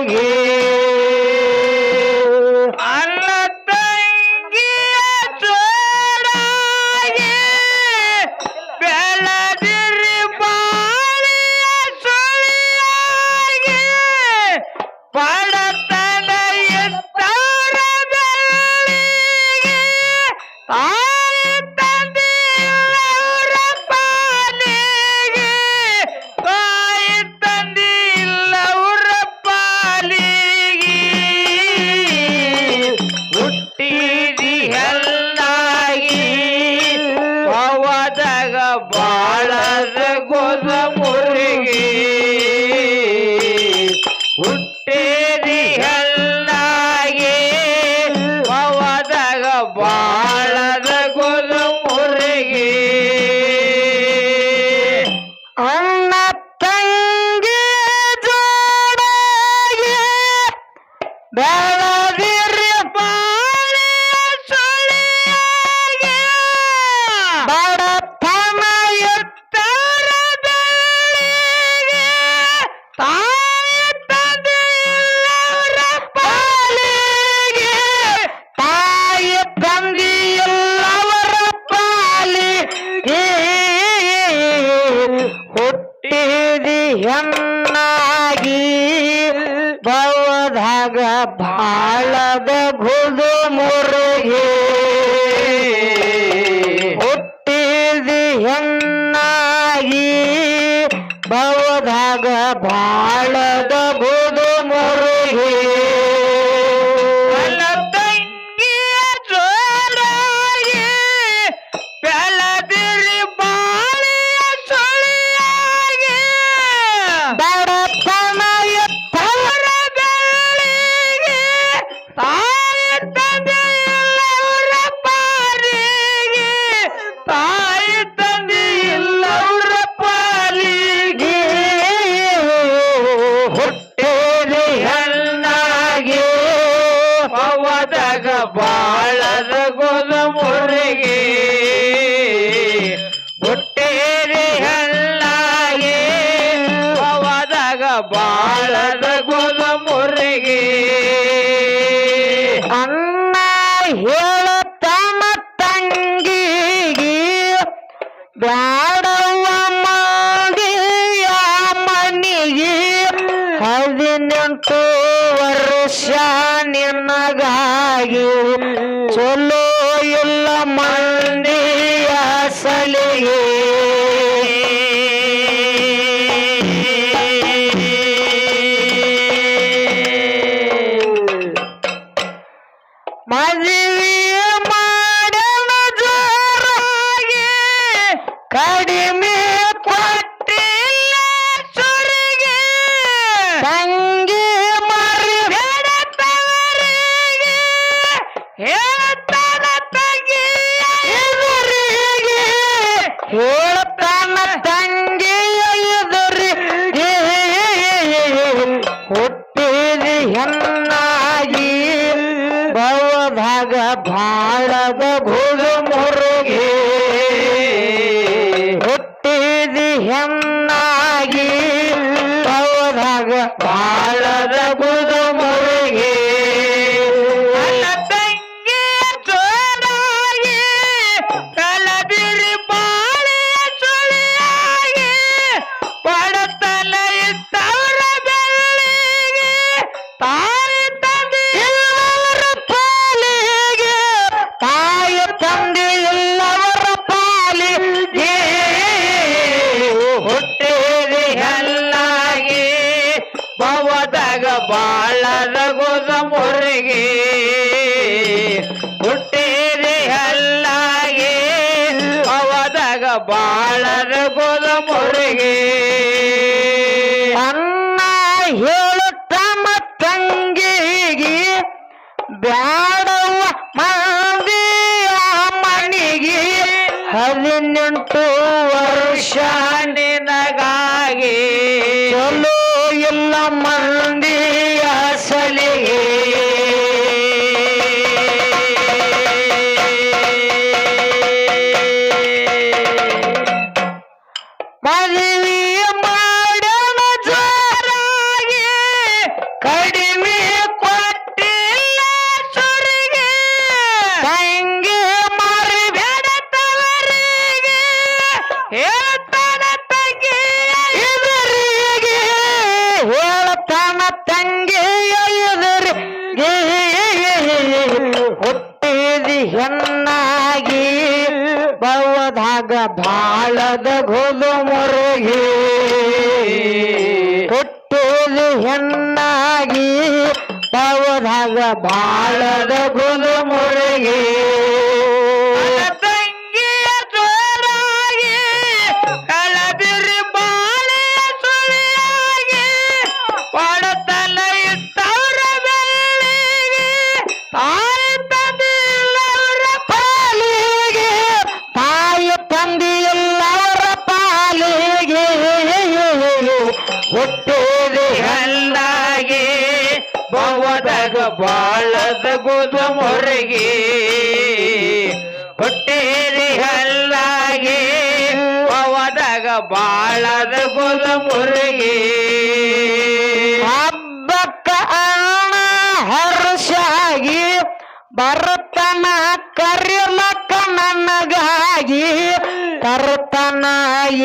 ಮುರುಗಿ ಅಲ್ಲ ತಂಗಿಯ ಚೋಡಾಗಿ ಬೆಳದಿರಿ ಬಾಳಿಯ ಸುಳಿಯಾಗಿ ಬಡತನ ಎತ್ತವರ ಬೆಳ್ಳಿಗೆ ತಾಯಿ ತಂದೆ ಇಲ್ಲವರ ಪಾಲಿಗೆ ತಾಯಿ ತಂದೆ ಇಲ್ಲವರ ಪಾಲಿಗೆ ಹುಟ್ಟಿದಿ ಎಲ್ಲಾಗಿ ಪವದಾಗ ಬಾಳದ ಗೋದ ಮುರುಗಿ ಹುಟ್ಟಿದಿ ಎಲ್ಲಾಗಿ ಪವದಾಗ ಬಾಳದ ಗೋದ ಮುರುಗಿ ಅಣ್ಣ ತಂಗಿ ಜೋಡಾಗಿ ಬೆಳದಿರಿ ಬಾಳಿಯ ಸುಳಿಯಾಗಿ ಬಡತನ ಎತ್ತವರ ಬೆಳ್ಳಿಗೆ ತಾಯಿ ತಂದೆ ಇಲ್ಲವರ ಪಾಲಿಗೆ ತಾಯಿ ತಂದೆ ಎಲ್ಲವರ ಪಾಲಿಗೆ ಹುಟ್ಟಿದಿ ಹೆಣ್ಣಾಗಿ ಬವದಾಗ ಬಾಳದ ಗುದು ಮುರುಗಿ ಹುಟ್ಟಿದಿ ಹೆಣ್ಣಾಗಿ ಬವದಾಗ ಬಾಳದ ಗುದು ಮುರುಗಿ ಅಲ್ಲ ತಂಗಿಯ ಜೋರಾಗಿ ಬೆಳದಿರಿ ಬಾಳಿಯ ಸುಳಿಯಾಗಿ ಬಡತನ ಅವರ ಬೆಳ್ಳಿಗೆ ತಾಯಿ ತಂದೆ ಇಲ್ಲವರ ಪಾಲಿಗೆ ತಾಯಿ ತಂದೆ ಇಲ್ಲವರ ಪಾಲಿಗೆ ಹುಟ್ಟಿದಿ ಹೆಣ್ಣಾಗಿ ಪವದಾಗ ಬಾಳದ ಗೋದ ಮುರುಗಿ ಹುಟ್ಟೇರಿ ಹೆಣ್ಣಾಗಿ ಪವದಾಗ ಬಾಳದ ಗೋದ ಮುರುಗಿ ಅಣ್ಣ ಹೇಳುತ್ತಾನ ತಂಗಿಗೆ ಬ್ಯಾಡವ್ವ ಮಾಡಿಯ ಮನಿಗೆ 18 ವರ್ಷ ನಿನಗಾಗಿ ಚಲೋ ಇಲ್ಲ ಮಂದಿಯ ಸಲಿಗೆ ಮದುವೆ ಮಾಡನ ಜೋರಾಗಿ ಕಡಿಮೆ ಕೊಟ್ಟಿಲ್ಲ ಸುರಿಗೆ ತಂಗಿ ಮರಿ ಹೆಡತವರಿಗೆ ಹೇಳ್ತಾನ ತಂಗಿಯ ಎದುರಿಗೆ ಹೇಳ್ತಾನ ತಂಗಿಯ ಎದುರಿಗೆ ಹುಟ್ಟಿದಿ ಹೆಣ್ಣಾಗಿ ಬವದಾಗ ಬಾಳದ ಗುದು ಮುರುಗಿ ಹುಟ್ಟಿದಿ ಹೆಣ್ಣಾಗಿ ಬವದಾಗ ಬಾಳದ ಗುದು ಮುರುಗಿ ಅಲ್ಲ ತಂಗಿಯ ಚೋಡಾಗಿ ಬೆಳದಿರಿ ಬಾಳಿಯ ಸುಳಿಯಾಗಿ ಬಡತನ ಇದ್ದವರ ಬೆಳ್ಳಿಗೆ ತಾಯಿ ತಂದೆ ಎಲ್ಲವರ ಪಾಲಿಗೆ ತಾಯಿ ತಂದೆ ಎಲ್ಲವರ ಪಾಲಿಗೆ ಹುಟ್ಟಿರಿ ಎಲ್ಲಾಗಿ ಭವದಾಗ ಬಾಳದ ಗೋದ ಮುರುಗಿ ಹುಟ್ಟಿರಿ ಎಲ್ಲಾಗಿ ಭವದಾಗ ಬಾಳದ ಗೋದ ಮುರುಗಿ ಅಣ್ಣ ಹೇಳುತ್ತಾನ ತಂಗಿಗೆ ಬ್ಯಾಡವ್ವ ಮಂದಿಯ ಮನಿಗೆ 18 ವರ್ಷ ನಿನಗಾಗಿ ಚಲೋ ಇಲ್ಲ ಮಂದಿಯ ಸಲಿಗೆ ಮದುವೆ ಮಾಡನ ಜೋರಾಗಿ ಕಡಿಮೆ ಕೊಟ್ಟಿಲ್ಲ ಸುರಿಗೆ ತಂಗಿ ಮರಿಬೇಡ ತವರಿಗೆ ಹೇಳ್ತಾನ ತಂಗಿ ಎದುರಿಗೆ ಹೇಳ್ತಾನ ತಂಗಿಯ ಎದುರಿಗೆ ಹುಟ್ಟಿದಿ ಹೆಣ್ಣಾಗಿ ಬವದಾಗ ಬಾಳದ ಗೋದು ಮುರುಗಿ ಹುಟ್ಟಿದಿ ಹೆಣ್ಣಾಗಿ ಬವದಾಗ ಬಾಳದ ಗೋದು ಮುರುಗಿ ತಂಗಿಯ ಜೋರಾಗಿ ಕಳಬಿರಿ ಬಾಳೆಯ ಸುಳಿಯಾಗಿ ಕೊಡತಲ ಇಟ್ಟವರ ಬೆಳ್ಳಿಗೆ ತಾಯಿ ತಂದಿಲ್ಲವರ ಪಾಲಿಗೆ ತಾಯಿ ತಂದಿಲ್ಲವರ ಪಾಲಿಗೆ ಹುಟ್ಟಿದೆ ಹಲ್ಲಾಗಿ ಬವದಾಗ ಬಾಳದ ಗುದ ಮೊರಗಿ ಹುಟ್ಟೇರಿ ಹಲ್ಲಾಗಿ ಬವದಾಗ ಬಾಳದ ಗುದ ಮೊರಗಿ ಹಬ್ಬಕ್ಕ ಅಣ್ಣ ಹರ್ಷಾಗಿ ಬರತನ ಕರಿಲಕ್ಕ ನನಗಾಗಿ ತರ್ತನ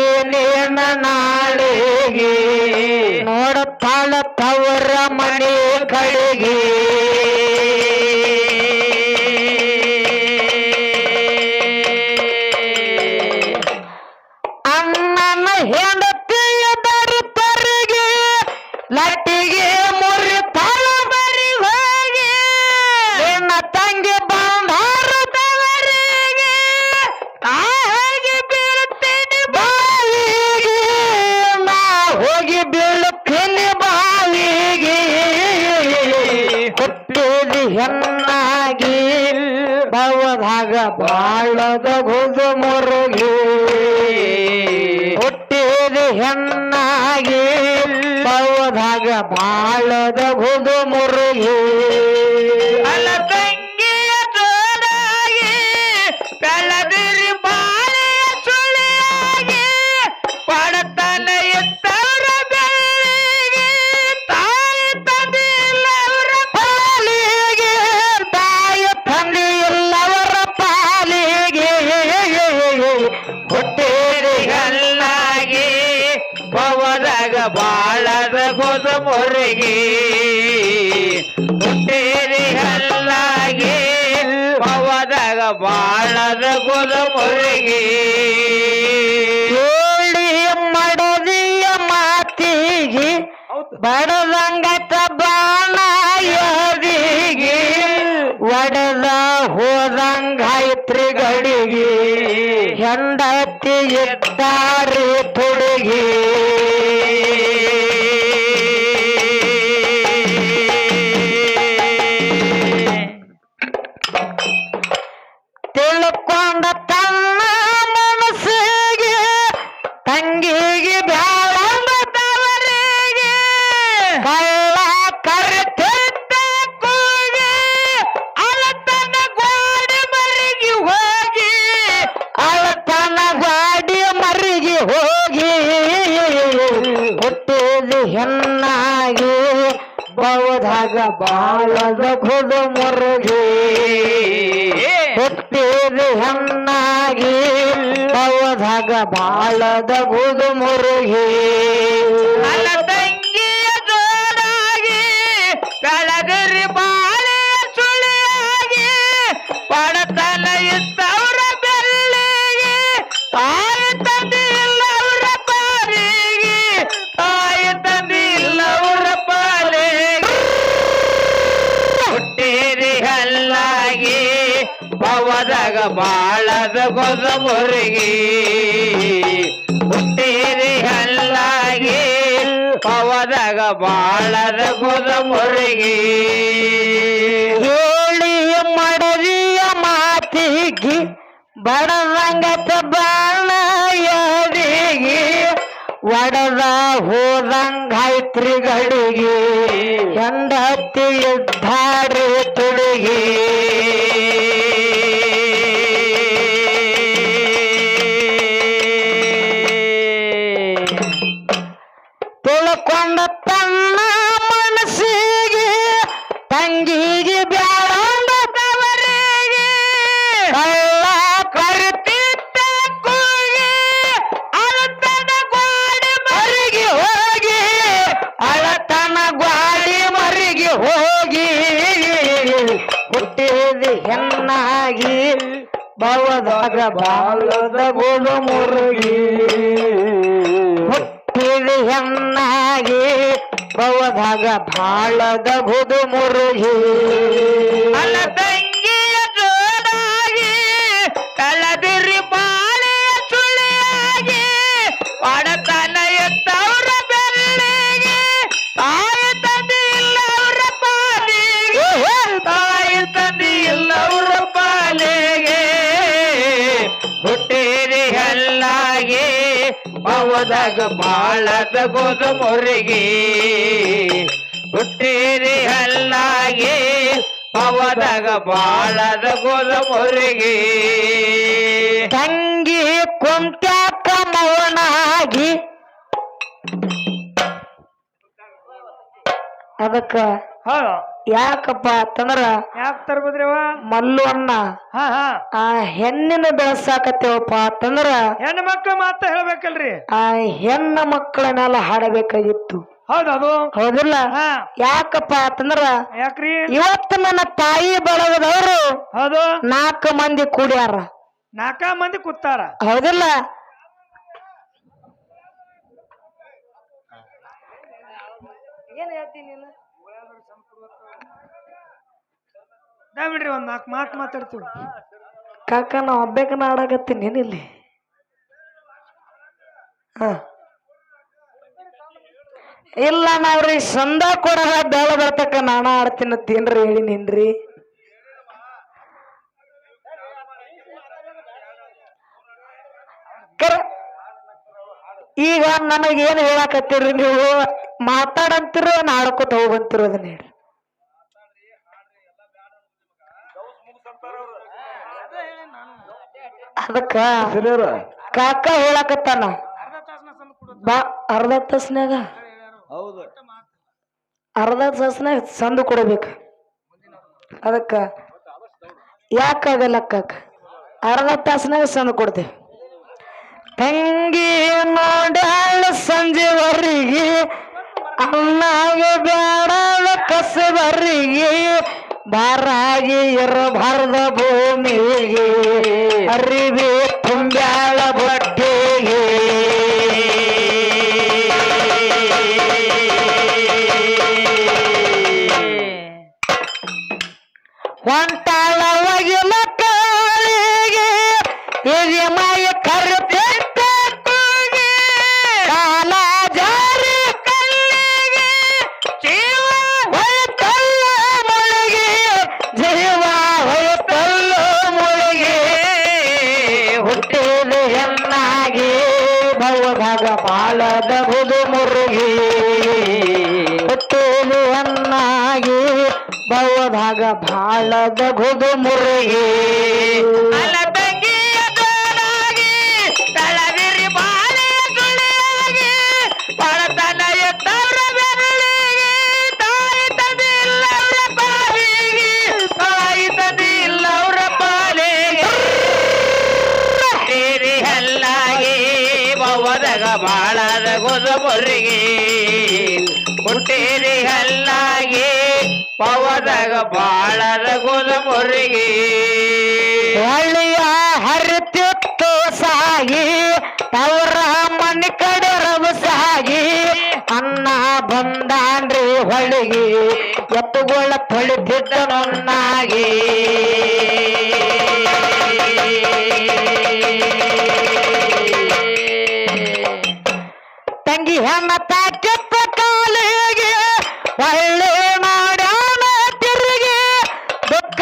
ಏನೇನ ನಾಳೆಗೆ ನೋಡತಾಳ ತವರ ಮನೆ ಕಡೆಗೆ ಅಣ್ಣನ ಹೆಂಡತಿಯ ಬರುತ್ತರಿಗೆ ಲಟ್ಟಿಗೆ ಮುರಿತಾಳ ಬರಿ ಹೋಗಿ ನಿನ್ನ ತಂಗಿ ಬಂದಾರದವರಿಗೆ ಹಾಗೆ ಬೀಳುತ್ತೇನೆ ಬಾವಿಗೆ ನಾ ಹೋಗಿ ಬೀಳುತ್ತೇನೆ ಬಾವಿಗೆ ಹುಟ್ಟಿದಿ ಹೆಣ್ಣಾಗಿ ಬವದಾಗ ಬಾಳದ ಗುದು ಮುರುಗಿ ಹುಟ್ಟಿದಿ ಹೆಣ್ಣಾಗಿ ಬವದಾಗ ಬಾಳದ ಗುದು ಮುರುಗಿ ಅಲ್ಲ ತಂಗಿಯ ಜೋಡಾಗಿ ಕಳದಿರಿ ಬಾಳೆಯ ಸುಳಿಯಾಗಿ ಪಡತನ ಎತ್ತವರ ಬೆಳ್ಳಿಗೆ ತಾಯಿ ತಂದಿಲ್ಲವರ ಪಾಲಿಗೆ ತಾಯಿ ತಂದೆ ಎಲ್ಲವರ ಪಾಲಿಗೆ ಹುಟ್ಟಿರಿ ಹಲ್ಲಾಗಿ ಬವದಾಗ ಬಾಳದ ಗೊದ ಮೊರಗಿ ಹುಟ್ಟೇರಿ ಹಲ್ಲಾಗಿ ಬವದಾಗ ಬಾಳದ ಗೊದ ಮೊರಗಿ ಏಳಿ ಮಡದಿಯ ಮಾತಿಗೆ ಬಡದಂಗತ ಬಾಣ ಯದಿಗೆ ಒಡೆದ ಹೋದಂಗಾಯ್ತ್ರಿ ಗಡಿಗೆ ಹೆಂಡತಿ ಇದ್ದಾರೆ ತುಡುಗಿ ತಿಳ್ಕೊಂಡ ತನ್ನ ಮನಸ್ಸಿಗೆ ತಂಗಿಗೆ ಬ್ಯಾಳಂದ ತವರಿಗೆ ಕಳ್ಳ ಕರೆತಿದ್ದ ಕೂಗಿ ಅಳತನ ಗೋಡೆ ಮರಿಗೆ ಹೋಗಿ ಅಳತನ ಗಾಡಿ ಮರಿಗೆ ಹೋಗಿ ಹುಟ್ಟಿದ ಹೆಣ್ಣಾಗಿ ಬವದಾಗ ಬಾಳದ ಗುದು ಮುರುಗಿ ಹುಟ್ಟಿದ ಹೆಣ್ಣಾಗಿ ಬವದಾಗ ಬಾಳದ ಗುದು ಮುರುಗಿ ಅಲ್ಲ ತಂಗಿಯ ಜೋಡಾಗಿ ಕಳಗರಿ ಬಾಳೆಯ ಸುಳಿಯಾಗಿ ಪಡತನ ಇದ್ದವರ ಬೆಳ್ಳಿಗೆ ತಾಯಿ ತಂದೆ ಇಲ್ಲವರ ಪಾಲಿಗೆ ತಾಯಿ ತಂದೆ ಇಲ್ಲವರ ಪಾಲಿಗೆ ಹುಟ್ಟೇರಿ ಹಲ್ಲಾಗಿ ಬವದಾಗ ಬಾಳದ ಗೊದ ಮುರುಗಿ ಹುಟ್ಟೇರಿ ಹಲ್ಲಾಗಿ ಬವದಾಗ ಬಾಳದ ಗೊದ ಮುರುಗಿ ಹೇಳಿ ಮಡದಿಯ ಮಾತಿಗೆ ಬಡದಂಗತ ಬಾಣ ಯದಿಗೆ ಒಡದ ಹೋದಂಗಾಯ್ತ್ರಿ ಗಡಿಗೆ ಹೆಂಡತಿ ಇದ್ದಾರೆ ತುಡುಗಿ ತಿಳ್ಕೊಂಡ ತನ್ನ ಮನಸ್ಸಿಗೆ ಹುಟ್ಟಿದಿ ಹೆಣ್ಣಾಗಿ ಭವದಾಗ ಬಾಳದ ಗೋದು ಮುರುಗಿ ಹುಟ್ಟಿದಿ ಹೆಣ್ಣಾಗಿ ಭವದಾಗ ಬಾಳದ ಗೋದು ಮುರುಗಿ ಅಲ್ಲ ತಂಗಿಯ ಜೋಡಾಗಿ ಕಳದಿರಿ ಬಾಳೆಯ ಸುಳಿಯಾಗಿ ಒಡತನ ಎತ್ತವ್ರ ಬೆಳ್ಳಿಗೆ ತಾಯಿ ತಂದೆ ಇಲ್ಲವ್ರ ಪಾಲಿಗೆ ತಾಯಿ ತಂದೆ ಇಲ್ಲವ್ರ ಪಾಲಿಗೆ ಹುಟ್ಟಿರಿ ಹಲ್ಲಾಗಿ ಭವದಾಗ ಬಾಳದ ಗೋದ ಮೊರಿಗೆ ಹುಟ್ಟಿರಿ ಹಲ್ಲಾಗಿ ಭವದಾಗ ಬಾಳದ ಗೋದ ಮೊರಿಗೆ ತಂಗಿ ಕುಂತ್ಯಾಕ ಮೌನಾಗಿ ಅದಕ್ಕ ಹೌದು ಯಾಕಪ್ಪ ಅಂತಂದ್ರ ಯಾಕೆ ತರ್ಬೋದ್ರಿವ ಮಲ್ಲು ಅಣ್ಣ ಹಾ ಹಾ ಆ ಹೆಣ್ಣಿನ ಬೆಳೆಸಾಕತ್ತೇವಪ್ಪ ಅಂತಂದ್ರ ಹೆಣ್ಣು ಮಕ್ಕಳು ಮಾತ ಹೇಳ್ಬೇಕಲ್ರಿ ಆ ಹೆಣ್ಣ ಮಕ್ಕಳನ್ನೆಲ್ಲ ಹಾಡಬೇಕಾಗಿತ್ತು ಹೌದು ಅದು ಹೌದಿಲ್ಲ ಹಾ ಯಾಕಪ್ಪ ಅಂತಂದ್ರ ಯಾಕ್ರಿ ಇವತ್ತು ನನ್ನ ತಾಯಿ ಬಳಗದವರು ಹೌದು 4 ಮಂದಿ ಕೂಡ್ಯಾರ 4 ಮಂದಿ ಕೂತಾರ ಹೌದಿಲ್ಲ ಏನ್ ಹೇಳ್ತೀನಿ ನೀನು ಬಿಡ್ರಿ ಒಂದ್ 4 ಮಾತು ಮಾತಾಡ್ತೀವಿ ಕಾಕ ನಾ ಒಬ್ಬೇಕನ ಆಡಾಕತ್ತೀನಿ ಏನಿಲ್ಲಿ ಹ ಇಲ್ಲ ನಾವ್ರಿ ಸಂದ ಕೊಡ ಬೇಳ ಬರ್ತಕ್ಕ ನಾನ ಆಡ್ತೀನಿ ಅಂತೇನ್ರಿ ಹೇಳಿ ನಿನ್ರಿ ಈಗ ನನಗೇನು ಹೇಳಾಕತ್ತೀರಿ ನೀವು ಮಾತಾಡಂತಿರೋ ಆಡ್ಕೋತ ಹೋಗಂತಿರೋ ಅದನ್ನ ಹೇಳ್ರಿ ಅದಕ್ಕ ಕಾಕ ಹೇಳಾಕತ್ತಾನ ಬಾ ಅರ್ಧ ತಾಸ್ನ್ಯಾಗ ಅರ್ಧ ತಾಸ್ನ್ಯಾಗ ಸಂದು ಕೊಡ್ಬೇಕು ಅದಕ್ಕ ಯಾಕಾಗಲ್ಲ ಕಾಕ ಅರ್ಧ ತಾಸ್ನ್ಯಾಗ ಸಂದು ಕೊಡ್ತೇವೆ ತಂಗಿ ನೋಡ್ಯಾಳ ಸಂಜೆವರೆಗೆ ಅನ್ನಾಗ ಬೇಡಾಳ ಕಸಬರಿಗೆ ಬಾರಾಗಿ ಇರಬಾರ್ದ ಭೂಮಿಗೆ ಅರಿವಿ ತುಂಬ್ಯಾಳ ಬಟ್ಟೆಗೆ ಹೊಂಟಾಳ ಒಗಿಲ ಕಾಳಿಗೆ ಹಿರಿಯ ಮಾಯ ಕರ್ತೆಟ್ಟ ಕೂಗಿ ಕಾಲ ಜಾರಿ ಕಲ್ಲಿಗೆ ಜೀವ ಹೋಯ್ತಲ್ಲ ಮುಳುಗಿ ಜೀವ ಹೋಯ್ತಲ್ಲ ಮುಳುಗಿ ಹುಟ್ಟಿದ ಹೆಣ್ಣಾಗಿ ಭವದಾಗ ಬಾಳದ ಬುದು ಮುರುಗಿ ಹುಟ್ಟಿದ ಹೆಣ್ಣಾಗಿ ಭವದಾಗ ಬಾಳದ ಗುದು ಮುರುಗಿ ಅಲ್ಲ ತಂಗಿಯ ಜೋಡಾಗಿ ತಳದಿರಿ ಬಾಳೆಯ ಸುಳಿಯಾಗಿ ಒಡತನ ಎತ್ತವ್ರ ಬೆರಳಿಗೆ ತಾಯಿ ತಂದೆ ಇಲ್ಲವ್ರ ಪಾಲಿಗೆ ತಾಯಿ ತಂದೆ ಇಲ್ಲವ್ರ ಪಾಲಿಗೆ ಹುಟ್ಟಿರಿ ಹಲ್ಲಾಗಿ ಭವದಾಗ ಬಾಳದ ಗುದು ಮುರುಗಿ ಹುಟ್ಟಿರಿ ಹಲ್ಲಾಗಿ ಪವದಾಗ ಬಾಳದ ಗುದ ಮುರುಗಿ ಒಳ್ಳೆಯ ಹರಿತಿತ್ತು ಸಾಗಿ ಅವರ ಮನೆ ಕಡೆ ರಭಸಾಗಿ ಅನ್ನ ಬಂದಾನ್ರಿ ಹೊಳಿಗೆ ಎತ್ತುಗಳ ತೊಳಿತಿದ್ದ ನನ್ನಾಗಿ ತಂಗಿ ಹೆಣ್ಣ ತಾಕಿತ್ತ ಕಾಲಿಗೆ ಒಳ್ಳೆ ಮಾಡ್ಯಾನ ತಿರುಗಿ ದುಃಖ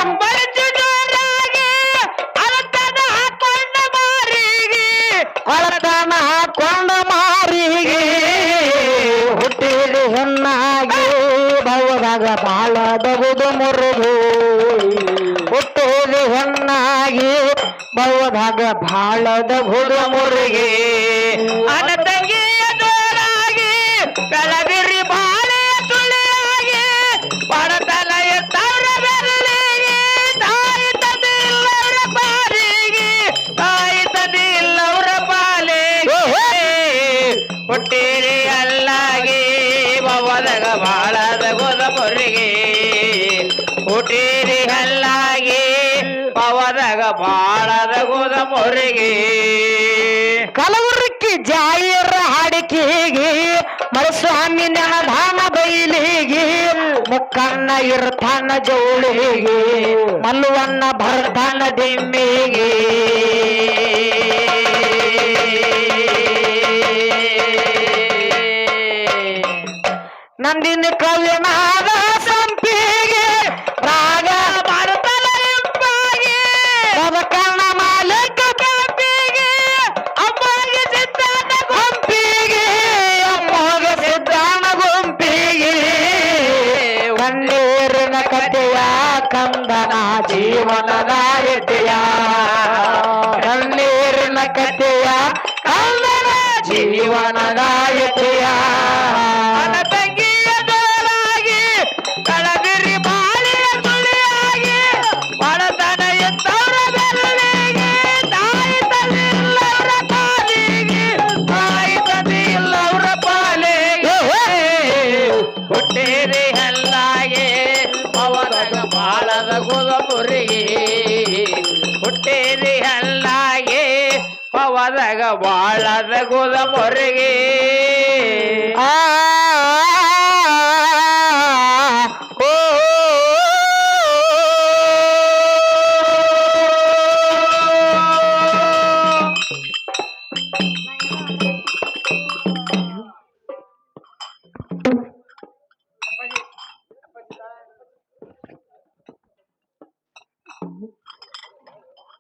ಎಂಬ ಜೋರಾಗಿ ಅಳತನ ಹಾಕೊಂಡ ಮಾರಿಗೆ ಅಳತನ ಹಾಕೊಂಡ ಮಾರಿಗೆ ಹುಟ್ಟಿದ ಹೆಣ್ಣಾಗಿ ಭವದಾಗ ಬಾಳದ ಬುದು ಮುರುಗಿ ಹುಟ್ಟಿದ ಹೆಣ್ಣಾಗಿ ಭವದಾಗ ಬಾಳದ ಬುದು ಮುರುಗಿ ಅನ ತಂಗಿಯ ಜೋರಾಗಿ ಕಳದಿರಿ ಬಾಳೆಯ ಸುಳಿಯಾಗಿ ಒಡತನ ಎತ್ತವ್ರ ಬೆರಳಿಗೆ ತಾಯಿ ತಂದೆ ಇಲ್ಲವ್ರ ಪಾಲಿಗೆ ತಾಯಿ ತಂದೆ ಇಲ್ಲವ್ರ ಪಾಲಿಗೆ ಹುಟ್ಟಿರಿ ಅಲ್ಲಾಗಿ ಭವದಾಗ ಬಾಳದ ಗೋದ ಮುರುಗಿ ಹುಟ್ಟಿರಿ ಹಲ್ಲಾಗಿ ಬಾಳದ ಗೋದ ಮೊರೆಗೆ ಕಲವರ್ಕಿ ಜಾಯಿರ ಹಾಡಿಕೆಗೆ ಮಳಸ್ವಾಮಿ ನೆನಧಾನ ಬೈಲಿಗೆ ಮುಕ್ಕಣ್ಣ ಇರ್ತಾನ ಜೋಳಿಗೆ ಮಲ್ಲುವನ್ನ ಭರ್ತಾನ ದಿಮ್ಮಿಗೆ ನಂದಿನ ಕವಿನಾದ ಸಂಪಿಗೆ ರಾಗ ಮಾಡ್ತಲ ಇಂಪಾಗಿ ಬದಕಣ್ಣ ಮಾಲಕ ಕಂಪಿಗೆ ಅಮ್ಮಗೆ ಸಿದ್ಧಾನ ಗುಂಪಿಗೆ ಅಮ್ಮಗೆ ಸಿದ್ಧಾನ ಗುಂಪಿಗೆ ಕಣ್ಣೀರಿನ ಕಥೆಯ ಕಂದನ ಜೀವನದ ಎದೆಯ ಕಣ್ಣೀರಿನ ಕಥೆಯ ಕಂದನ ಜೀವನದ ಎದೆಯ ತಂಗಿಯ ದೋರಾಗಿ ಕಳದಿರಿ ಬಾಳಿಯ ಸುಳಿಯಾಗಿ ಬಡತನ ಎತ್ತವರ ಬೆರಳಿಗೆ ತಾಯಿ ತಂದೆ ಇಲ್ಲವರ ಪಾಲಿಗೆ ತಾಯಿ ತಂದೆ ಇಲ್ಲವರ ಪಾಲಿಗೆ ಹುಟ್ಟೇರಿ ಹಲ್ಲಾಗೆ ಪವನಗ ಬಾಳದ ಗುದ ಮುರಿಗೆ ಹುಟ್ಟೇರಿ ಹಲ್ಲಾಗೆ ಪವನಗ ಬಾಳದ ಗುದ ಮುರಿಗೆ ಆ